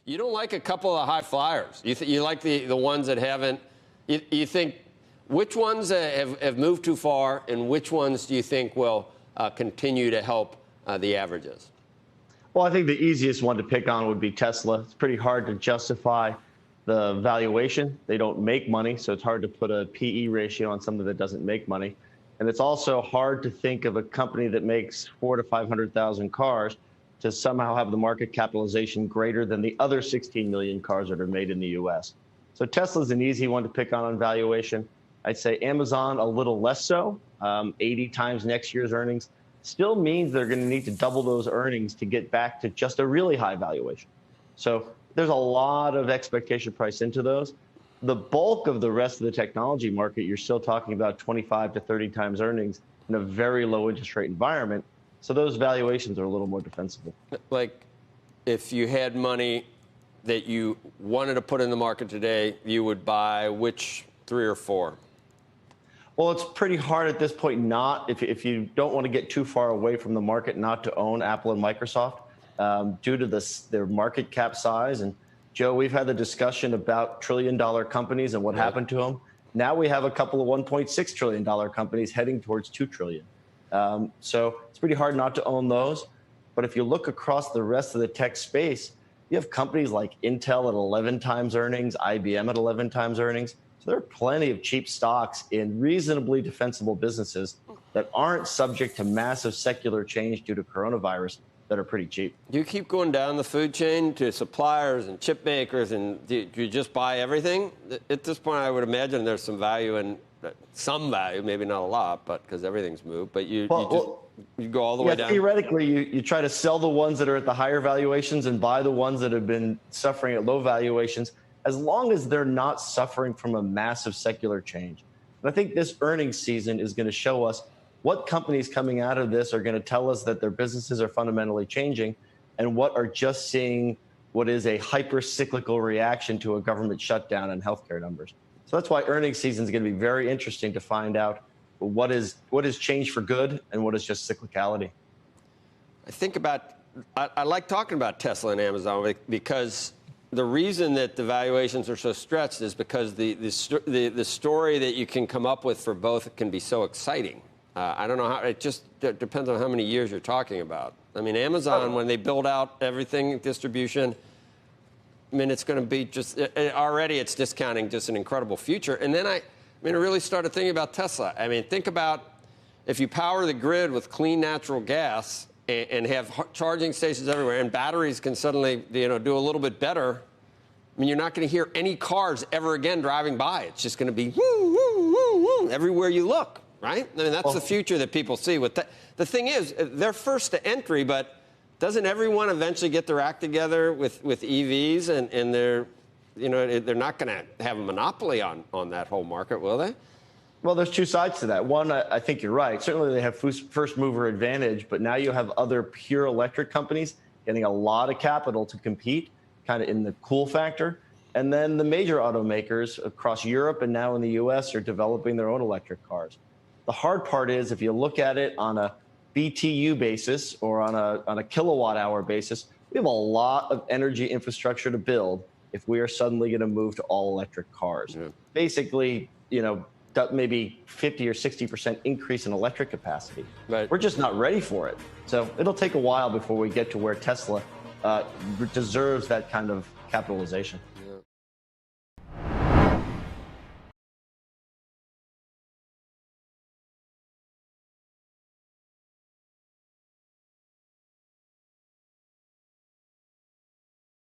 You don't like a couple of high flyers. You like the ones that haven't. You think which ones have moved too far, and which ones do you think will continue to help the averages? Well, I think the easiest one to pick on would be Tesla. It's pretty hard to justify the valuation. They don't make money, so it's hard to put a PE ratio on something that doesn't make money. And it's also hard to think of a company that makes 400,000 to 500,000 cars to somehow have the market capitalization greater than the other 16 million cars that are made in the U.S. So Tesla's an easy one to pick on valuation. I'd say Amazon a little less so. 80 times next year's earnings still means they're going to need to double those earnings to get back to just a really high valuation. So there's a lot of expectation price into those. The bulk of the rest of the technology market, you're still talking about 25 to 30 times earnings in a very low interest rate environment. So those valuations are a little more defensible. Like, if you had money that you wanted to put in the market today, you would buy which 3 or 4? Well, it's pretty hard at this point not, if you don't want to get too far away from the market, not to own Apple and Microsoft due to their market cap size. And Joe, we've had the discussion about trillion-dollar companies and what happened to them. Now we have a couple of $1.6 trillion companies heading towards $2 trillion. So it's pretty hard not to own those. But if you look across the rest of the tech space, you have companies like Intel at 11 times earnings, IBM at 11 times earnings. So there are plenty of cheap stocks in reasonably defensible businesses that aren't subject to massive secular change due to coronavirus that are pretty cheap. Do you keep going down the food chain to suppliers and chip makers, and do you just buy everything? At this point, I would imagine there's some value in some value, maybe not a lot, but because everything's moved. But you go all the way down. Theoretically, you try to sell the ones that are at the higher valuations and buy the ones that have been suffering at low valuations, as long as they're not suffering from a massive secular change. And I think this earnings season is going to show us what companies coming out of this are going to tell us that their businesses are fundamentally changing, and what are just seeing what is a hyper-cyclical reaction to a government shutdown and healthcare numbers. So that's why earnings season is going to be very interesting to find out what is changed for good and what is just cyclicality. I like talking about Tesla and Amazon because the reason that the valuations are so stretched is because the story that you can come up with for both can be so exciting. I don't know how, it just depends on how many years you're talking about. I mean, Amazon, when they build out everything, distribution, I mean, it's going to be just, already it's discounting just an incredible future. And then I really started thinking about Tesla. I mean, think about if you power the grid with clean natural gas and have charging stations everywhere, and batteries can suddenly, do a little bit better. I mean, you're not going to hear any cars ever again driving by. It's just going to be woo, woo, woo, woo, everywhere you look, right? I mean, that's the future that people see. The thing is, they're first to entry, but doesn't everyone eventually get their act together with EVs, and they're not going to have a monopoly on that whole market, will they? Well, there's two sides to that. One, I think you're right. Certainly they have first mover advantage, but now you have other pure electric companies getting a lot of capital to compete, kind of in the cool factor. And then the major automakers across Europe and now in the US are developing their own electric cars. The hard part is if you look at it on a BTU basis or on a kilowatt hour basis, we have a lot of energy infrastructure to build if we are suddenly going to move to all electric cars. Yeah. Basically, maybe 50 or 60% increase in electric capacity. Right. We're just not ready for it. So it'll take a while before we get to where Tesla deserves that kind of capitalization.